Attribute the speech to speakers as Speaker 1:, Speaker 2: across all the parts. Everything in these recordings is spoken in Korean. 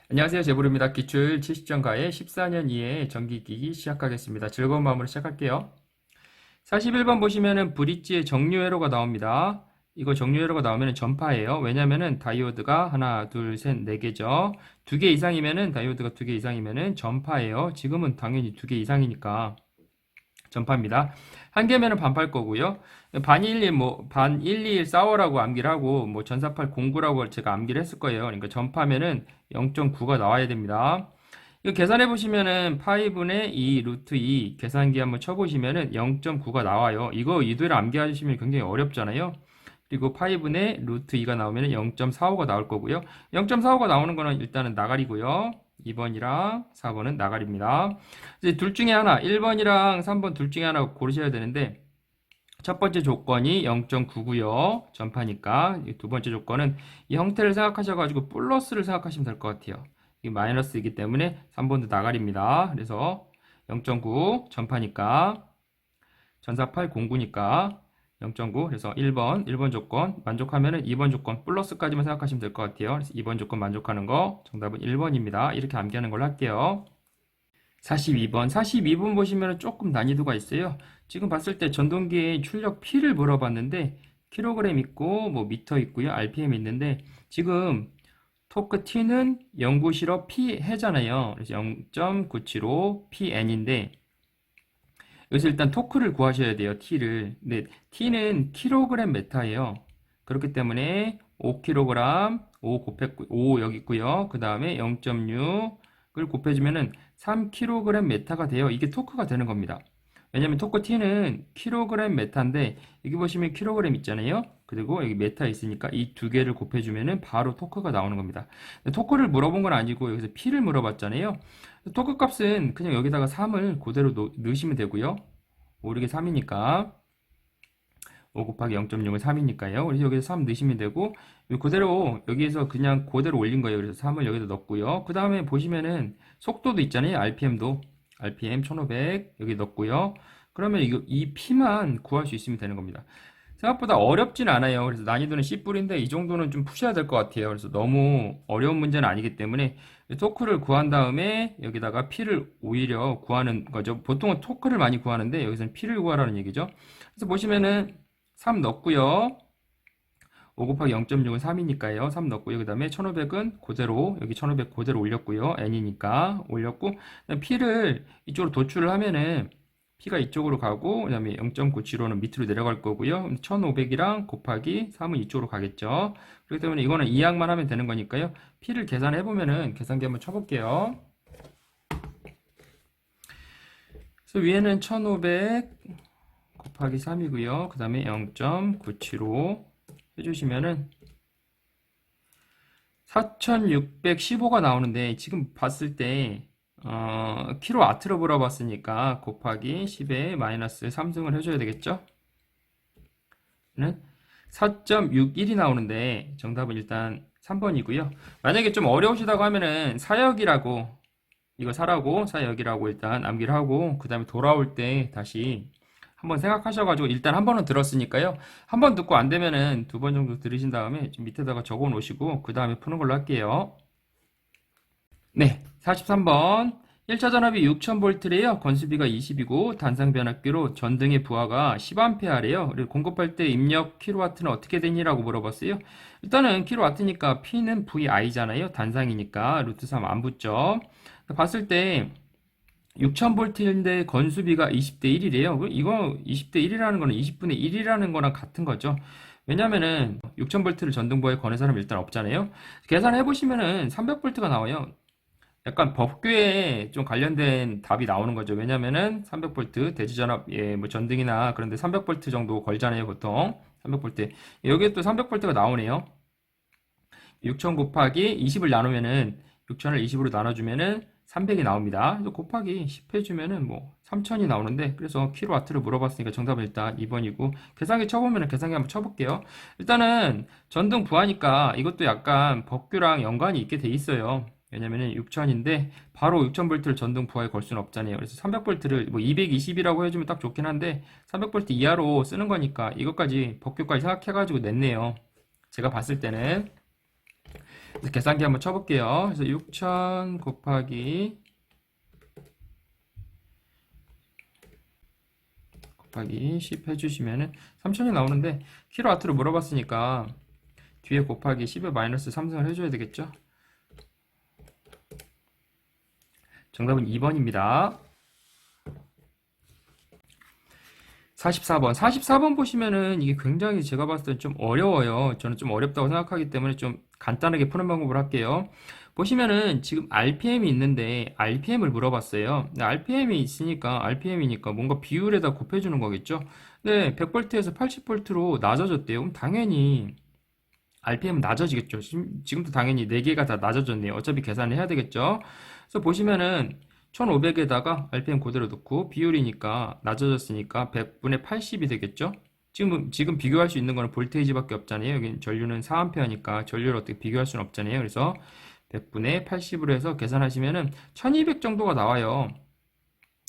Speaker 1: 안녕하세요. 제보입니다. 기출 70점가의 14년 이에 전기기기 시작하겠습니다. 즐거운 마음으로 시작할게요. 41번 보시면은 브릿지의 정류 회로가 나옵니다. 이거 정류 회로가 나오면 전파예요. 왜냐면은 다이오드가 하나, 둘, 셋, 네 개죠. 두 개 이상이면은 다이오드가 두 개 이상이면은 전파예요. 지금은 당연히 두 개 이상이니까 전파입니다. 한 개면은 반팔 거고요. 반 1, 1, 2, 1 싸워라고 암기를 하고, 전사팔 공구라고 제가 암기를 했을 거예요. 그러니까 전파면은 0.9가 나와야 됩니다. 이거 계산해 보시면은 파이 분의 2 루트 2 계산기 한번 쳐보시면은 0.9가 나와요. 이거 이대로 암기하시면 굉장히 어렵잖아요. 그리고 파이 분의 루트 2가 나오면은 0.45가 나올 거고요. 0.45가 나오는 거는 일단은 나가리고요. 2번이랑 4번은 나가리입니다. 이제 둘 중에 하나, 1번이랑 3번 둘 중에 하나 고르셔야 되는데, 첫 번째 조건이 0.9고요. 전파니까. 두 번째 조건은 이 형태를 생각하셔가지고 플러스를 생각하시면 될 것 같아요. 이 마이너스이기 때문에 3번도 나가리입니다. 그래서 0.9 전파니까 전사8 공구니까 0.9 그래서 1번 조건 만족하면은 2번 조건 플러스까지만 생각하시면 될 것 같아요. 그래서 2번 조건 만족하는 거 정답은 1번입니다. 이렇게 암기하는 걸로 할게요. 42번 보시면 조금 난이도가 있어요. 지금 봤을 때 전동기의 출력 P를 물어봤는데 킬로그램 있고 뭐 미터 있고요. RPM 있는데 지금 토크 T는 연구실업 P 해잖아요. 그래서 0.975 PN인데 여기서 일단 토크를 구하셔야 돼요. T를. 근데 T는 킬로그램 메타예요. 그렇기 때문에 5kg, 5 곱했고 5 여기 있고요. 그 다음에 0.6을 곱해주면은 3kg 메타가 돼요. 이게 토크가 되는 겁니다. 왜냐면 토크 T는 킬로그램 메타인데 여기 보시면 킬로그램 있잖아요. 그리고 여기 메타 있으니까 이 두 개를 곱해주면은 바로 토크가 나오는 겁니다. 토크를 물어본 건 아니고 여기서 P를 물어봤잖아요. 토크 값은 그냥 여기다가 3을 그대로 넣으시면 되고요. 모르게 3이니까 5 곱하기 0.0은 3이니까요. 그래서 여기서 3 넣으시면 되고 그대로 여기에서 그냥 그대로 올린 거예요. 그래서 3을 여기다 넣었고요. 그 다음에 보시면은 속도도 있잖아요. RPM도 RPM 1500 여기 넣었고요. 그러면 이 P만 구할 수 있으면 되는 겁니다. 생각보다 어렵진 않아요. 그래서 난이도는 C뿔인데 이 정도는 좀 푸셔야 될 것 같아요. 그래서 너무 어려운 문제는 아니기 때문에 토크를 구한 다음에 여기다가 P를 오히려 구하는 거죠. 보통은 토크를 많이 구하는데 여기서는 P를 구하라는 얘기죠. 그래서 보시면은 3 넣고요. 5 곱하기 0.6은 3이니까요. 3 넣고요. 그 다음에 1500은 그대로 여기 1500 그대로 올렸고요. n이니까 올렸고 P를 이쪽으로 도출을 하면은 P가 이쪽으로 가고 그 다음에 0.97호는 밑으로 내려갈 거고요. 1500이랑 곱하기 3은 이쪽으로 가겠죠. 그렇기 때문에 이거는 이항만 하면 되는 거니까요. P를 계산해 보면은 계산기 한번 쳐볼게요. 그래서 위에는 1500 곱하기 3이고요. 그 다음에 0.975 해주시면은 4615가 나오는데 지금 봤을 때 킬로 와트로 물어봤으니까 곱하기 10에 마이너스 3승을 해줘야 되겠죠? 는 4.61이 나오는데 정답은 일단 3번이고요. 만약에 좀 어려우시다고 하면은 사역이라고 이거 사라고 사역이라고 일단 암기를 하고 그 다음에 돌아올 때 다시 한번 생각하셔가지고 일단 한 번은 들었으니까요. 한 번 듣고 안 되면은 두 번 정도 들으신 다음에 좀 밑에다가 적어 놓으시고 그 다음에 푸는 걸로 할게요. 네, 43번. 1차 전압이 6000V래요. 건수비가 20이고 단상 변압기로 전등의 부하가 10A래요. 그리고 공급할 때 입력 킬로와트는 어떻게 되니라고 물어봤어요. 일단은 킬로와트니까 P는 VI잖아요. 단상이니까 루트 3 안 붙죠. 봤을 때 6000V인데 건수비가 20대 1이래요. 이거 20대 1이라는 거는 20분의 1이라는 거랑 같은 거죠. 왜냐면은 6000V를 전등부하에 거는 사람 일단 없잖아요. 계산해 보시면은 300V가 나와요. 약간 법규에 좀 관련된 답이 나오는 거죠. 왜냐면은 300V 대지전압 뭐 전등이나 그런데 300V 정도 걸잖아요, 보통. 300V. 여기에 또 300V가 나오네요. 6000 곱하기 20을 나누면은 6000을 20으로 나눠주면은 300이 나옵니다. 그래서 곱하기 10 해주면은 뭐 3000이 나오는데 그래서 킬로와트를 물어봤으니까 정답은 일단 2번이고 계산기 쳐보면은 계산기 한번 쳐볼게요. 일단은 전등 부하니까 이것도 약간 법규랑 연관이 있게 돼 있어요. 왜냐면은 6000인데 바로 6000V를 전등 부하에 걸 수는 없잖아요. 그래서 300V를 뭐 220이라고 해주면 딱 좋긴 한데 300V 이하로 쓰는 거니까 이것까지 법규까지 생각해가지고 냈네요. 제가 봤을 때는 계산기 한번 쳐볼게요. 그래서 6000 곱하기 10 해주시면은 3000이 나오는데 킬로와트로 물어봤으니까 뒤에 곱하기 10에 마이너스 3승을 해줘야 되겠죠. 정답은 2번입니다. 44번 보시면은 이게 굉장히 제가 봤을 때 좀 어려워요. 저는 좀 어렵다고 생각하기 때문에 좀 간단하게 푸는 방법을 할게요. 보시면은 지금 RPM이 있는데 RPM을 물어봤어요. RPM이 있으니까 RPM이니까 뭔가 비율에다 곱해주는 거겠죠. 네, 100V에서 80V로 낮아졌대요. 그럼 당연히 RPM은 낮아지겠죠. 지금도 당연히 4개가 다 낮아졌네요. 어차피 계산을 해야 되겠죠. 그래서 보시면은 1500에다가 RPM 그대로 넣고 비율이니까 낮아졌으니까 100분의 80이 되겠죠. 지금 비교할 수 있는 거는 볼테이지밖에 없잖아요. 여기 전류는 4A니까 전류를 어떻게 비교할 수는 없잖아요. 그래서 100분의 80으로 해서 계산하시면은 1200 정도가 나와요.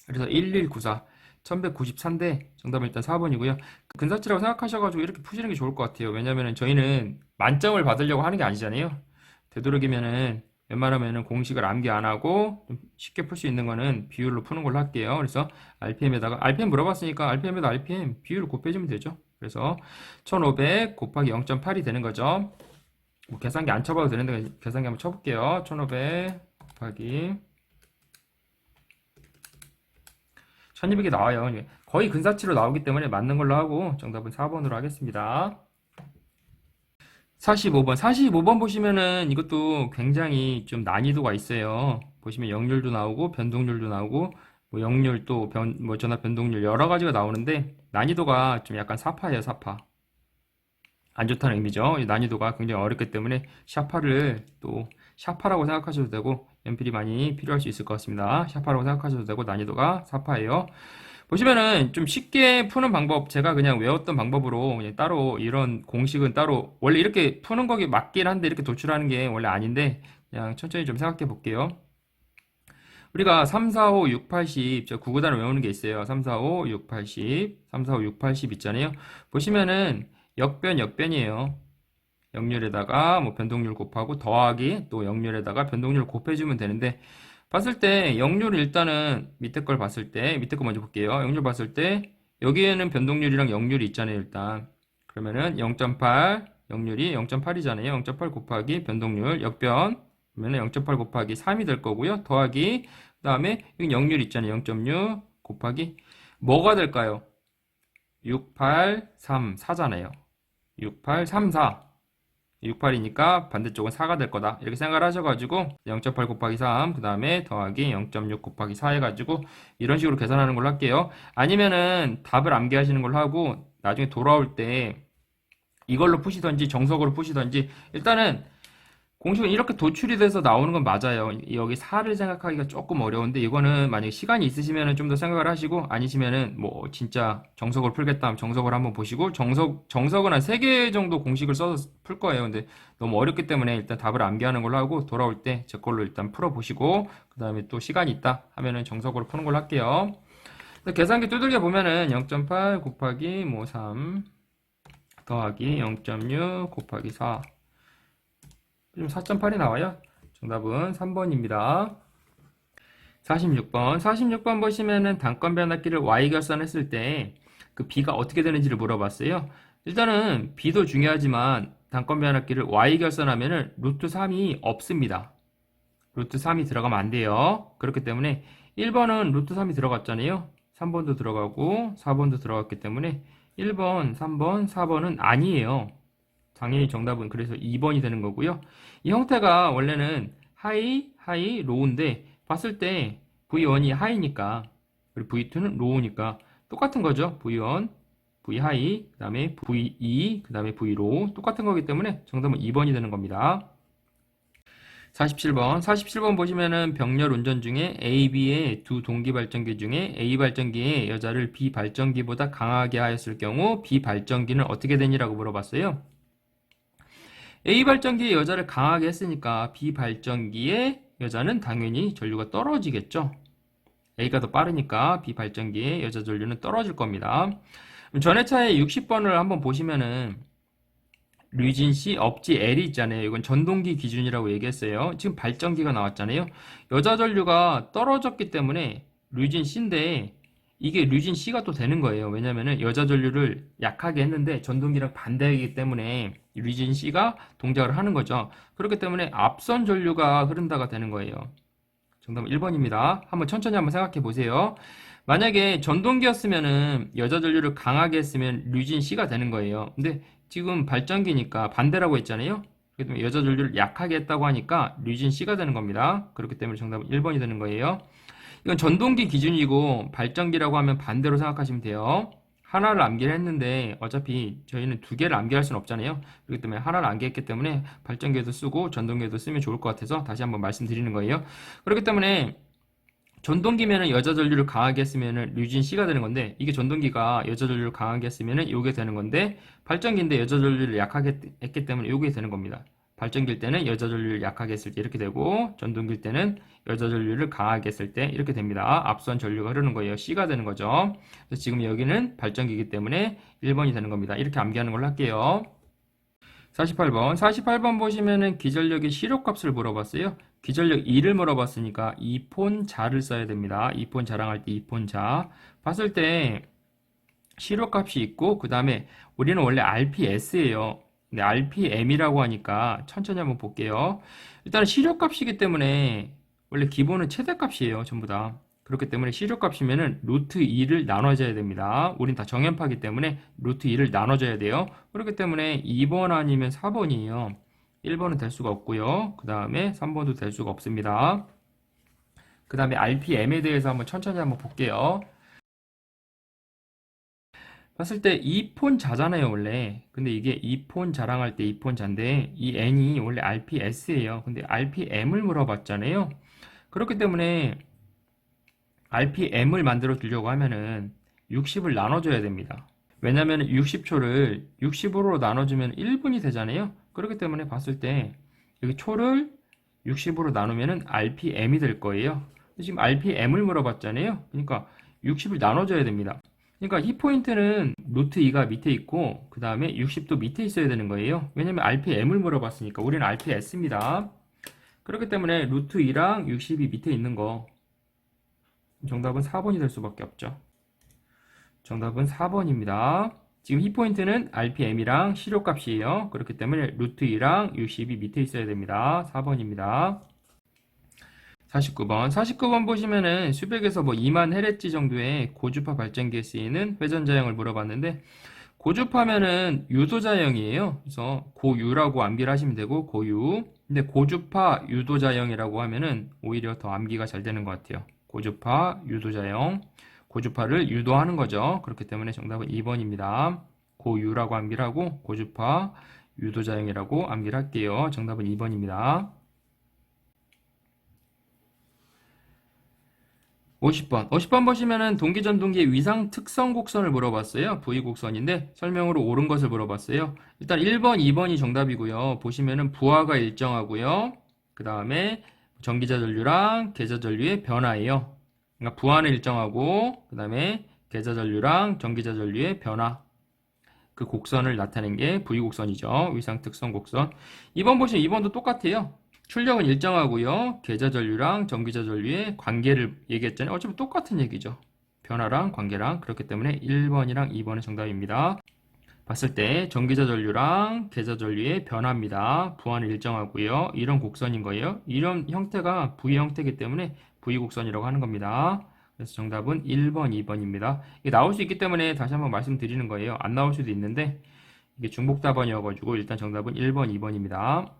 Speaker 1: 그래서 1194 1194인데 정답은 일단 4번이고요. 근사치라고 생각하셔가지고 이렇게 푸시는 게 좋을 것 같아요. 왜냐면은 저희는 만점을 받으려고 하는 게 아니잖아요. 되도록이면은 웬만하면은 공식을 암기 안 하고 좀 쉽게 풀 수 있는 거는 비율로 푸는 걸로 할게요. 그래서 RPM에다가 RPM 물어봤으니까 RPM에다 RPM 비율을 곱해주면 되죠. 그래서 1500 곱하기 0.8이 되는 거죠. 뭐 계산기 안 쳐봐도 되는데 계산기 한번 쳐볼게요. 1500 곱하기 1200이 나와요. 거의 근사치로 나오기 때문에 맞는 걸로 하고 정답은 4번으로 하겠습니다. 45번 보시면은 이것도 굉장히 좀 난이도가 있어요. 보시면 역률도 나오고 변동률도 나오고 뭐 역률 또 뭐 전압 변동률 여러 가지가 나오는데 난이도가 좀 약간 사파예요, 사파. 안 좋다는 의미죠. 이 난이도가 굉장히 어렵기 때문에 샤파를 또 샤파라고 생각하셔도 되고 연필이 많이 필요할 수 있을 것 같습니다. 샤파라고 생각하셔도 되고 난이도가 사파예요. 보시면은 좀 쉽게 푸는 방법, 제가 그냥 외웠던 방법으로 그냥 따로 이런 공식은 따로 원래 이렇게 푸는 거기 맞긴 한데 이렇게 도출하는 게 원래 아닌데 그냥 천천히 좀 생각해 볼게요. 우리가 3, 4, 5, 6, 80, 저 구구단을 외우는 게 있어요. 3, 4, 5, 6, 80, 3, 4, 5, 6, 80 있잖아요. 보시면은 역변이에요. 역률에다가 뭐 변동률 곱하고 더하기 또 역률에다가 변동률 곱해주면 되는데 봤을 때 역률을 일단은 밑에 걸 봤을 때 밑에 거 먼저 볼게요. 역률 봤을 때 여기에는 변동률이랑 역률이 있잖아요. 일단 그러면은 0.8 역률이 0.8이잖아요. 0.8 곱하기 변동률 역변 그러면은 0.8 곱하기 3이 될 거고요. 더하기 그 다음에 여기 역률 있잖아요. 0.6 곱하기 뭐가 될까요? 6, 8, 3, 4잖아요. 6, 8, 3, 4 68이니까 반대쪽은 4가 될 거다. 이렇게 생각을 하셔가지고 0.8 곱하기 3, 그 다음에 더하기 0.6 곱하기 4 해가지고 이런 식으로 계산하는 걸로 할게요. 아니면은 답을 암기하시는 걸로 하고 나중에 돌아올 때 이걸로 푸시던지 정석으로 푸시던지 일단은 공식은 이렇게 도출이 돼서 나오는 건 맞아요. 여기 4를 생각하기가 조금 어려운데 이거는 만약에 시간이 있으시면 좀 더 생각을 하시고 아니시면은 뭐 진짜 정석으로 풀겠다 하면 정석을 한번 보시고 정석은 한 3개 정도 공식을 써서 풀 거예요. 근데 너무 어렵기 때문에 일단 답을 암기하는 걸로 하고 돌아올 때 제 걸로 일단 풀어보시고 그 다음에 또 시간이 있다 하면은 정석으로 푸는 걸로 할게요. 계산기 두들겨 보면은 0.8 곱하기 뭐 3 더하기 0.6 곱하기 4 지금 4.8이 나와요. 정답은 3번입니다. 46번 보시면은 단건 변압기를 Y 결선했을 때 그 B가 어떻게 되는지를 물어봤어요. 일단은 B도 중요하지만 단건 변압기를 Y 결선하면은 루트 3이 없습니다. 루트 3이 들어가면 안 돼요. 그렇기 때문에 1번은 루트 3이 들어갔잖아요. 3번도 들어가고 4번도 들어갔기 때문에 1번, 3번, 4번은 아니에요. 당연히 정답은 그래서 2번이 되는 거고요. 이 형태가 원래는 하이, 로우인데 봤을 때 V1이 하이니까 그리고 V2는 로우니까 똑같은 거죠. V1, V 하이, 그 다음에 V2, 그 다음에 V 로우 똑같은 거기 때문에 정답은 2번이 되는 겁니다. 47번 보시면은 병렬 운전 중에 A, B의 두 동기 발전기 중에 A 발전기의 여자를 B 발전기보다 강하게 하였을 경우 B 발전기는 어떻게 되니라고 물어봤어요. A 발전기의 여자를 강하게 했으니까 B 발전기의 여자는 당연히 전류가 떨어지겠죠. A가 더 빠르니까 B 발전기의 여자 전류는 떨어질 겁니다. 전해차의 60번을 한번 보시면은 류진 C, 업지 L이 있잖아요. 이건 전동기 기준이라고 얘기했어요. 지금 발전기가 나왔잖아요. 여자 전류가 떨어졌기 때문에 류진 C인데 이게 류진 C가 또 되는 거예요. 왜냐면은 여자 전류를 약하게 했는데 전동기랑 반대이기 때문에 류진 C가 동작을 하는 거죠. 그렇기 때문에 앞선 전류가 흐른다가 되는 거예요. 정답은 1번입니다. 한번 천천히 한번 생각해 보세요. 만약에 전동기였으면은 여자 전류를 강하게 했으면 류진 C가 되는 거예요. 근데 지금 발전기니까 반대라고 했잖아요. 그렇기 때문에 여자 전류를 약하게 했다고 하니까 류진 C가 되는 겁니다. 그렇기 때문에 정답은 1번이 되는 거예요. 이건 전동기 기준이고 발전기라고 하면 반대로 생각하시면 돼요. 하나를 암기를 했는데 어차피 저희는 두 개를 암기할 수는 없잖아요. 그렇기 때문에 하나를 암기했기 때문에 발전기에도 쓰고 전동기에도 쓰면 좋을 것 같아서 다시 한번 말씀드리는 거예요. 그렇기 때문에 전동기면은 여자 전류를 강하게 했으면은 류진 C가 되는 건데 이게 전동기가 여자 전류를 강하게 했으면은 요게 되는 건데 발전기인데 여자 전류를 약하게 했기 때문에 요게 되는 겁니다. 발전기일 때는 여자 전류를 약하게 했을 때 이렇게 되고 전동기일 때는 여자 전류를 강하게 했을 때 이렇게 됩니다. 앞선 전류가 흐르는 거예요. C가 되는 거죠. 그래서 지금 여기는 발전기이기 때문에 1번이 되는 겁니다. 이렇게 암기하는 걸로 할게요. 48번. 48번 보시면은 기전력의 시력값을 물어봤어요. 기전력 2를 물어봤으니까 2폰 자를 써야 됩니다. 2폰 자랑할 때 2폰 자. 봤을 때 시력값이 있고 그 다음에 우리는 원래 RPS예요. 근데 RPM이라고 하니까 천천히 한번 볼게요. 일단 시력값이기 때문에 원래 기본은 최대값이에요. 전부 다. 그렇기 때문에 시력값이면은 루트 2를 나눠줘야 됩니다. 우린 다 정연파기 때문에 루트 2를 나눠줘야 돼요. 그렇기 때문에 2번 아니면 4번이에요. 1번은 될 수가 없고요. 그 다음에 3번도 될 수가 없습니다. 그 다음에 RPM에 대해서 한번 천천히 한번 볼게요. 봤을 때 2폰 자잖아요, 원래. 근데 이게 2폰 자랑할 때 2폰 자인데, 이 n이 원래 RPS예요. 근데 RPM을 물어봤잖아요. 그렇기 때문에 RPM을 만들어 주려고 하면은 60을 나눠줘야 됩니다. 왜냐면 60초를 60으로 나눠주면 1분이 되잖아요. 그렇기 때문에 봤을 때 여기 초를 60으로 나누면은 RPM이 될 거예요. 지금 RPM을 물어봤잖아요. 그러니까 60을 나눠줘야 됩니다. 그러니까 이 포인트는 루트 2가 밑에 있고 그 다음에 60도 밑에 있어야 되는 거예요. 왜냐면 RPM을 물어봤으니까 우리는 RPS입니다. 그렇기 때문에 루트 2랑 60이 밑에 있는 거 정답은 4번이 될 수밖에 없죠. 정답은 4번입니다. 지금 이 포인트는 RPM이랑 시료값이에요. 그렇기 때문에 루트 2랑 60이 밑에 있어야 됩니다. 4번입니다. 49번. 49번 보시면은 수백에서 뭐 2만 헤르츠 정도의 고주파 발전기에 쓰이는 회전자형을 물어봤는데 고주파면은 유도자형이에요. 그래서 고유라고 암기를 하시면 되고 고유. 근데 고주파 유도자형이라고 하면은 오히려 더 암기가 잘 되는 것 같아요. 고주파 유도자형. 고주파를 유도하는 거죠. 그렇기 때문에 정답은 2번입니다. 고유라고 암기를 하고 고주파 유도자형이라고 암기를 할게요. 정답은 2번입니다. 50번. 50번 보시면은 동기전동기의 위상 특성 곡선을 물어봤어요. V 곡선인데 설명으로 옳은 것을 물어봤어요. 일단 1번, 2번이 정답이고요. 보시면은 부하가 일정하고요. 그 다음에 전기자 전류랑 계자 전류의 변화예요. 그러니까 부하는 일정하고 그 다음에 계자 전류랑 전기자 전류의 변화. 그 곡선을 나타낸 게 V 곡선이죠. 위상 특성 곡선. 2번 보시면 2번도 똑같아요. 출력은 일정하고요. 계자 전류랑 전기자 전류의 관계를 얘기했잖아요. 어차피 똑같은 얘기죠. 변화랑 관계랑. 그렇기 때문에 1번이랑 2번은 정답입니다. 봤을 때 전기자 전류랑 계자 전류의 변화입니다. 부하는 일정하고요. 이런 곡선인 거예요. 이런 형태가 V 형태이기 때문에 V 곡선이라고 하는 겁니다. 그래서 정답은 1번, 2번입니다. 이게 나올 수 있기 때문에 다시 한번 말씀드리는 거예요. 안 나올 수도 있는데 이게 중복 답안이어가지고 일단 정답은 1번, 2번입니다.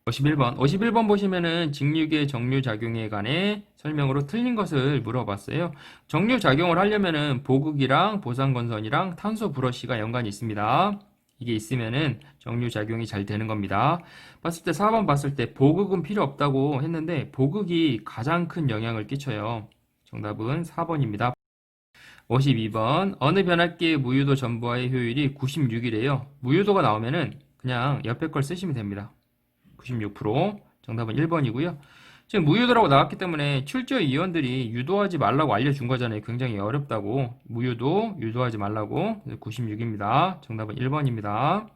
Speaker 1: 51번. 51번 보시면은 직류계 정류작용에 관해 설명으로 틀린 것을 물어봤어요. 정류작용을 하려면은 보극이랑 보상건선이랑 탄소 브러쉬가 연관이 있습니다. 이게 있으면은 정류작용이 잘 되는 겁니다. 봤을 때 4번 봤을 때 보극은 필요 없다고 했는데 보극이 가장 큰 영향을 끼쳐요. 정답은 4번입니다. 52번. 어느 변압기의 무유도 전부와의 효율이 96이래요. 무유도가 나오면은 그냥 옆에 걸 쓰시면 됩니다. 96%. 정답은 1번이고요. 지금 무유도라고 나왔기 때문에 출처 이원들이 유도하지 말라고 알려준 거잖아요. 굉장히 어렵다고. 무유도 유도하지 말라고. 96입니다. 정답은 1번입니다.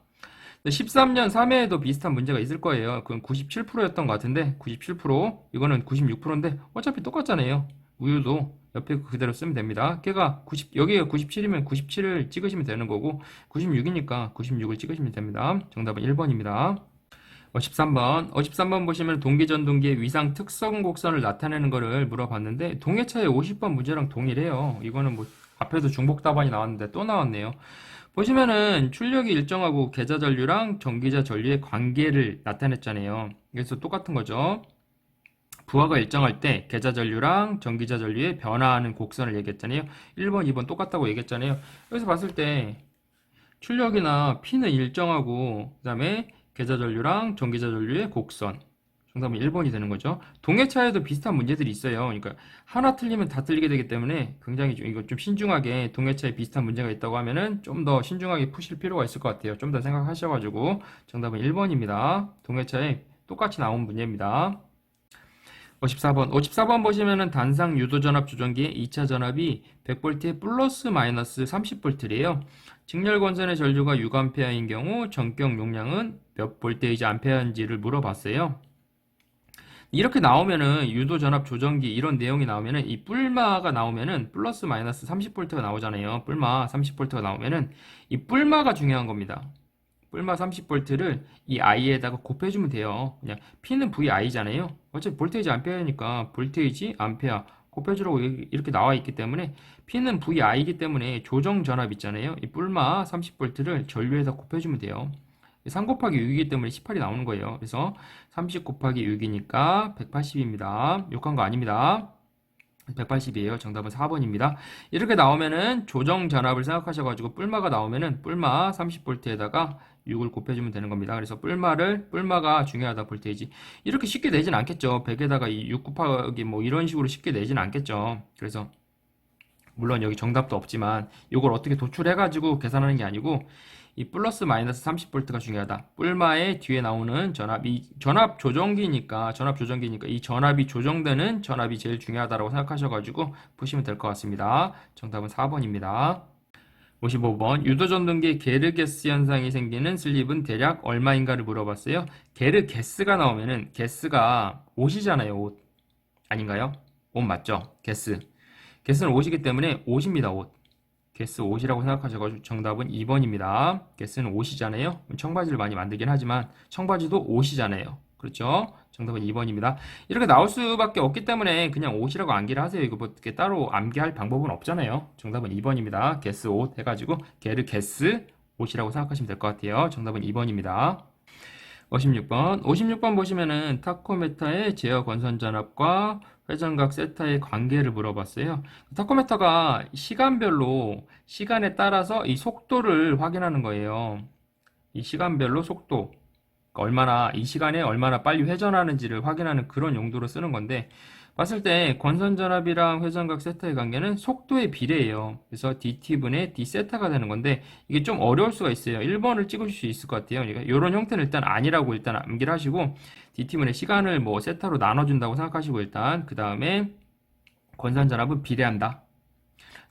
Speaker 1: 13년 3회에도 비슷한 문제가 있을 거예요. 그건 97%였던 것 같은데 97%, 이거는 96%인데 어차피 똑같잖아요. 우유도 옆에 그대로 쓰면 됩니다. 걔가 90, 여기가 97이면 97을 찍으시면 되는 거고 96이니까 96을 찍으시면 됩니다. 정답은 1번입니다. 53번 보시면 동기전동기의 위상 특성 곡선을 나타내는 거를 물어봤는데 동해차의 50번 문제랑 동일해요. 이거는 뭐 앞에도 중복 답안이 나왔는데 또 나왔네요. 보시면은 출력이 일정하고 계좌 전류랑 전기자 전류의 관계를 나타냈잖아요. 그래서 똑같은 거죠. 부하가 일정할 때 계좌 전류랑 전기자 전류의 변화하는 곡선을 얘기했잖아요. 1번, 2번 똑같다고 얘기했잖아요. 여기서 봤을 때 출력이나 P는 일정하고 그다음에 계좌 전류랑 전기자 전류의 곡선. 정답은 1번이 되는 거죠. 동해차에도 비슷한 문제들이 있어요. 그러니까 하나 틀리면 다 틀리게 되기 때문에 굉장히 이거 좀 신중하게 동해차에 비슷한 문제가 있다고 하면은 좀 더 신중하게 푸실 필요가 있을 것 같아요. 좀 더 생각하셔가지고 정답은 1번입니다. 동해차에 똑같이 나온 문제입니다. 54번 보시면은 단상 유도전압 조정기의 2차 전압이 100V에 플러스 마이너스 30V래요. 직렬 권선의 전류가 6A인 경우 전격 용량은 몇 볼테이지 암페어인지를 물어봤어요. 이렇게 나오면은 유도전압 조정기 이런 내용이 나오면은 이 뿔마가 나오면은 플러스 마이너스 30V가 나오잖아요. 뿔마 30V가 나오면은 이 뿔마가 중요한 겁니다. 뿔마 30V를 이 I에다가 곱해주면 돼요. 그냥 P는 VI잖아요. 어차피 볼테이지 암페어니까 볼테이지 암페어 곱해주라고 이렇게 나와 있기 때문에 P는 VI이기 때문에 조정 전압 있잖아요. 이 뿔마 30V를 전류에다 곱해주면 돼요. 3 곱하기 6이기 때문에 18이 나오는 거예요. 그래서 30 곱하기 6이니까 180입니다. 욕한 거 아닙니다. 180이에요. 정답은 4번입니다. 이렇게 나오면은 조정 전압을 생각하셔가지고 뿔마가 나오면은 뿔마 30V에다가 6을 곱해주면 되는 겁니다. 그래서 뿔마가 중요하다, 볼테이지. 이렇게 쉽게 내진 않겠죠. 100에다가 6 곱하기 뭐 이런 식으로 쉽게 내진 않겠죠. 그래서 물론 여기 정답도 없지만 이걸 어떻게 도출해가지고 계산하는 게 아니고 이 플러스 마이너스 30V가 중요하다. 뿔마의 뒤에 나오는 전압, 이 전압 조정기니까 이 전압이 조정되는 전압이 제일 중요하다고 생각하셔가지고 보시면 될 것 같습니다. 정답은 4번입니다. 55번 유도전동기의 게르게스 현상이 생기는 슬립은 대략 얼마인가를 물어봤어요. 게르게스가 나오면은 게스가 옷이잖아요. 옷 아닌가요? 옷 맞죠? 게스는 옷이기 때문에 옷입니다. 옷. 게스 옷이라고 생각하셔가지고 정답은 2번입니다. 게스는 옷이잖아요. 청바지를 많이 만들긴 하지만 청바지도 옷이잖아요. 그렇죠? 정답은 2번입니다. 이렇게 나올 수밖에 없기 때문에 그냥 옷이라고 암기를 하세요. 이거 뭐 어떻게 따로 암기할 방법은 없잖아요. 정답은 2번입니다. 게스 옷 해가지고 게르 게스 옷이라고 생각하시면 될 것 같아요. 정답은 2번입니다. 56번 보시면은 타코메타의 제어 권선 전압과 회전각 세타의 관계를 물어봤어요. 타코메타가 시간별로 시간에 따라서 이 속도를 확인하는 거예요. 이 시간별로 속도, 그러니까 이 시간에 얼마나 빨리 회전하는지를 확인하는 그런 용도로 쓰는 건데 봤을 때 권선전압이랑 회전각 세타의 관계는 속도의 비례예요. 그래서 dt분의 d세타가 되는 건데 이게 좀 어려울 수가 있어요. 1번을 찍으실 수 있을 것 같아요. 그러니까 이런 형태는 일단 아니라고 일단 암기를 하시고 dt분의 시간을 뭐 세타로 나눠준다고 생각하시고 일단 그 다음에 권선전압은 비례한다.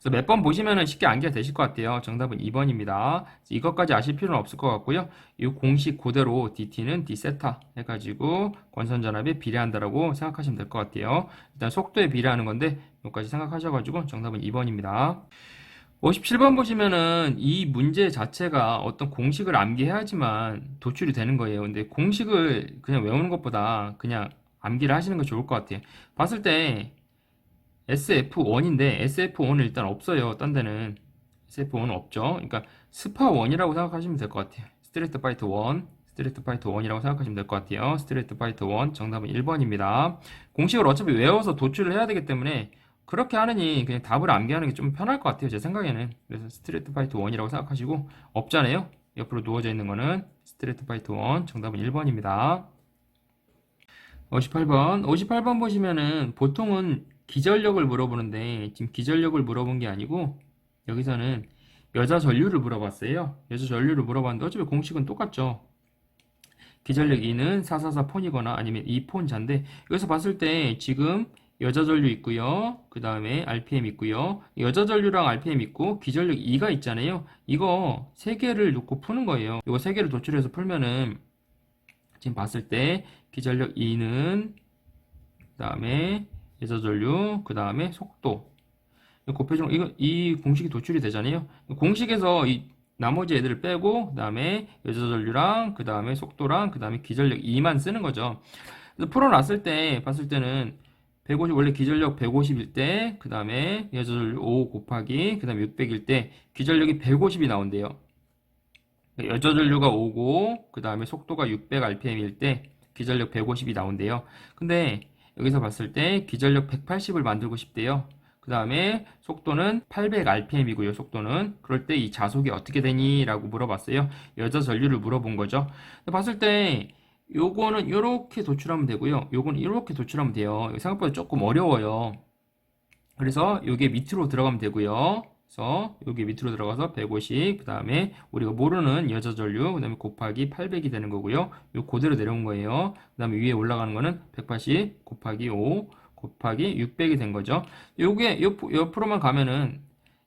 Speaker 1: 그래서 몇 번 보시면은 쉽게 암기가 되실 것 같아요. 정답은 2번입니다. 이것까지 아실 필요는 없을 것 같고요. 이 공식 그대로 dt는 d세타 해가지고 권선전압에 비례한다라고 생각하시면 될 것 같아요. 일단 속도에 비례하는 건데 여기까지 생각하셔가지고 정답은 2번입니다. 57번 보시면은 이 문제 자체가 어떤 공식을 암기해야지만 도출이 되는 거예요. 근데 공식을 그냥 외우는 것보다 그냥 암기를 하시는 게 좋을 것 같아요. 봤을 때 SF1인데 SF1은 일단 없어요. 딴 데는 SF1은 없죠. 그러니까 스파1이라고 생각하시면 될 것 같아요. 스트리트 파이터 1, 스트리트 파이터 1이라고 생각하시면 될 것 같아요. 스트리트 파이터 1 정답은 1번입니다. 공식을 어차피 외워서 도출을 해야 되기 때문에 그렇게 하느니 그냥 답을 암기하는 게 좀 편할 것 같아요. 제 생각에는. 그래서 스트리트 파이터 1이라고 생각하시고 없잖아요. 옆으로 누워져 있는 거는 스트리트 파이터 1 정답은 1번입니다. 58번 보시면은 보통은 기전력을 물어보는데 지금 기전력을 물어본 게 아니고 여기서는 여자 전류를 물어봤어요. 여자 전류를 물어봤는데 어차피 공식은 똑같죠. 기전력 2는 444 폰이거나 아니면 2폰 잔데 여기서 봤을 때 지금 여자 전류 있고요. 그 다음에 RPM 있고요. 여자 전류랑 RPM 있고 기전력 2가 있잖아요. 이거 세 개를 놓고 푸는 거예요. 이거 세 개를 도출해서 풀면은 지금 봤을 때 기전력 2는 그 다음에 여자 전류 그 다음에 속도 곱해주는 이거 이 공식이 도출이 되잖아요. 공식에서 이 나머지 애들을 빼고 그 다음에 여자 전류랑 그 다음에 속도랑 그 다음에 기전력 2만 쓰는 거죠. 그래서 풀어놨을 때 봤을 때는 150 원래 기전력 150일 때 그 다음에 여자 전류 5 곱하기 그 다음에 600일 때 기전력이 150이 나온대요. 여자 전류가 5고 그 다음에 속도가 600rpm일 때 기전력 150이 나온대요. 근데 여기서 봤을 때 기전력 180을 만들고 싶대요. 그 다음에 속도는 800rpm이고요. 속도는 그럴 때 이 자속이 어떻게 되니? 라고 물어봤어요. 여자 전류를 물어본 거죠. 봤을 때 요거는 이렇게 도출하면 되고요. 요거는 이렇게 도출하면 돼요. 생각보다 조금 어려워요. 그래서 요게 밑으로 들어가면 되고요. 그래서 여기 밑으로 들어가서 150, 그 다음에 우리가 모르는 여자 전류, 그 다음에 곱하기 800이 되는 거고요. 요 그대로 내려온 거예요. 그 다음에 위에 올라가는 거는 180 곱하기 5 곱하기 600이 된 거죠. 요게 옆으로만 가면은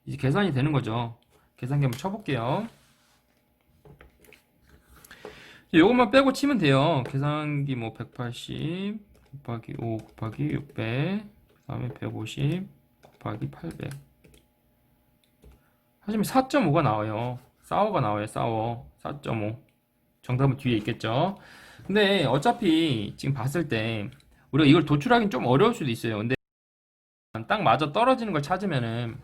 Speaker 1: 이제 계산이 되는 거죠. 계산기 한번 쳐볼게요. 요것만 빼고 치면 돼요. 계산기 뭐 180 곱하기 5 곱하기 600, 그 다음에 150 곱하기 800. 하시면 4.5가 나와요. 싸워가 나와요. 싸워. 4.5. 정답은 뒤에 있겠죠. 근데 어차피 지금 봤을 때 우리가 이걸 도출하기는 좀 어려울 수도 있어요. 근데 딱 맞아 떨어지는 걸 찾으면은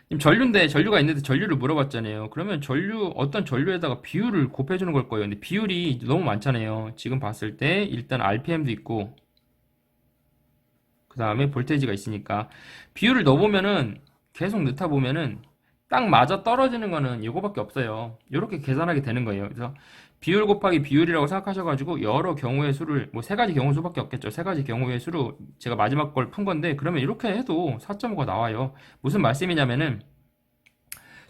Speaker 1: 지금 전류인데 전류가 있는데 전류를 물어봤잖아요. 그러면 전류 어떤 전류에다가 비율을 곱해주는 걸 거예요. 근데 비율이 너무 많잖아요. 지금 봤을 때 일단 RPM도 있고 그 다음에 볼테이지가 있으니까 비율을 넣어보면은 계속 넣다 보면은 딱 맞아 떨어지는 거는 이거밖에 없어요. 이렇게 계산하게 되는 거예요. 그래서 비율 곱하기 비율이라고 생각하셔가지고 여러 경우의 수를 뭐 세 가지 경우 수밖에 없겠죠. 세 가지 경우의 수로 제가 마지막 걸 푼 건데 그러면 이렇게 해도 4.5가 나와요. 무슨 말씀이냐면은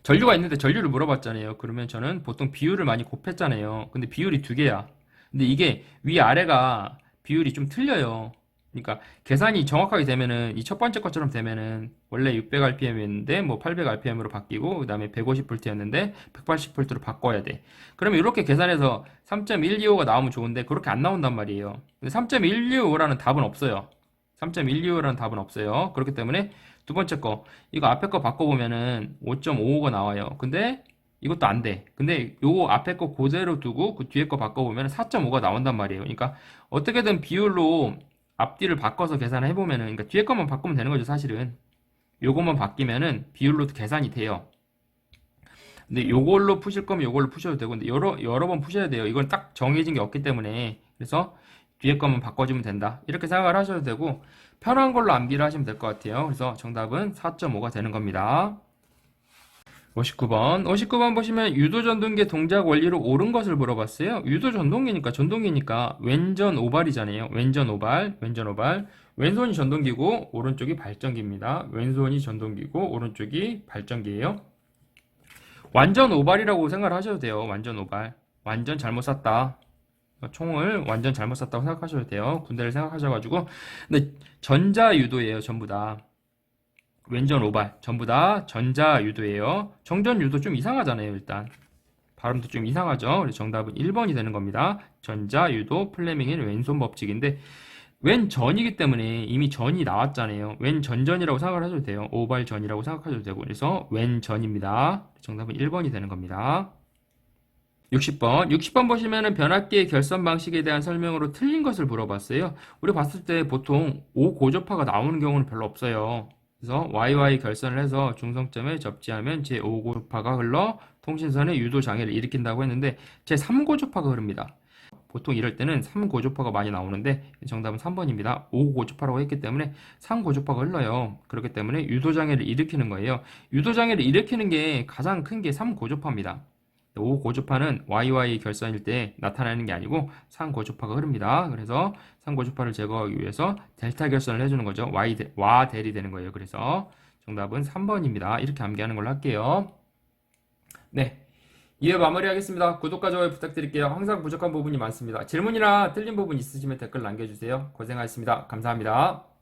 Speaker 1: 전류가 있는데 전류를 물어봤잖아요. 그러면 저는 보통 비율을 많이 곱했잖아요. 근데 비율이 두 개야. 근데 이게 위아래가 비율이 좀 틀려요. 그러니까 계산이 정확하게 되면은 이 첫 번째 것처럼 되면은 원래 600rpm이었는데 뭐 800rpm으로 바뀌고 그다음에 150V였는데 180V로 바꿔야 돼. 그러면 이렇게 계산해서 3.125가 나오면 좋은데 그렇게 안 나온단 말이에요. 근데 3.125라는 답은 없어요. 3.125라는 답은 없어요. 그렇기 때문에 두 번째 거 이거 앞에 거 바꿔보면은 5.55가 나와요. 근데 이것도 안 돼. 근데 요 앞에 거 그대로 두고 그 뒤에 거 바꿔보면 4.5가 나온단 말이에요. 그러니까 어떻게든 비율로 앞뒤를 바꿔서 계산을 해보면은, 그러니까 뒤에 것만 바꾸면 되는 거죠, 사실은. 요것만 바뀌면은 비율로 계산이 돼요. 근데 요걸로 푸실 거면 요걸로 푸셔도 되고, 근데 여러 번 푸셔야 돼요. 이건 딱 정해진 게 없기 때문에. 그래서 뒤에 것만 바꿔주면 된다. 이렇게 생각을 하셔도 되고, 편한 걸로 암기를 하시면 될 것 같아요. 그래서 정답은 4.5가 되는 겁니다. 59번. 59번 보시면 유도전동기 동작 원리로 옳은 것을 물어봤어요. 유도전동기니까 왼전 오발이잖아요. 왼전 오발, 왼전 오발. 왼손이 전동기고 오른쪽이 발전기입니다. 왼손이 전동기고 오른쪽이 발전기예요. 완전 오발이라고 생각을 하셔도 돼요. 완전 오발. 완전 잘못 쐈다. 총을 완전 잘못 쐈다고 생각하셔도 돼요. 군대를 생각하셔가지고. 근데 전자유도예요. 전부 다. 왼전 오발 전부 다 전자유도예요. 정전유도 좀 이상하잖아요. 일단 발음도 좀 이상하죠. 그래서 정답은 1번이 되는 겁니다. 전자유도 플레밍의 왼손 법칙인데 왼전이기 때문에 이미 전이 나왔잖아요. 왼전전이라고 생각을 하셔도 돼요. 오발전이라고 생각하셔도 되고 그래서 왼전입니다. 정답은 1번이 되는 겁니다. 60번 보시면은 변압기의 결선 방식에 대한 설명으로 틀린 것을 물어봤어요. 우리 봤을 때 보통 5고조파가 나오는 경우는 별로 없어요. 그래서 YY 결선을 해서 중성점에 접지하면 제5고조파가 흘러 통신선의 유도 장애를 일으킨다고 했는데 제3고조파가 흐릅니다. 보통 이럴 때는 3고조파가 많이 나오는데 정답은 3번입니다. 5고조파라고 했기 때문에 3고조파가 흘러요. 그렇기 때문에 유도 장애를 일으키는 거예요. 유도 장애를 일으키는 게 가장 큰 게 3고조파입니다. 5고주파는 YY 결선일 때 나타나는 게 아니고 상고주파가 흐릅니다. 그래서 상고주파를 제거하기 위해서 델타 결선을 해주는 거죠. 와 델이 되는 거예요. 그래서 정답은 3번입니다. 이렇게 암기하는 걸로 할게요. 네. 이에 마무리하겠습니다. 구독과 좋아요 부탁드릴게요. 항상 부족한 부분이 많습니다. 질문이나 틀린 부분 있으시면 댓글 남겨주세요. 고생하셨습니다. 감사합니다.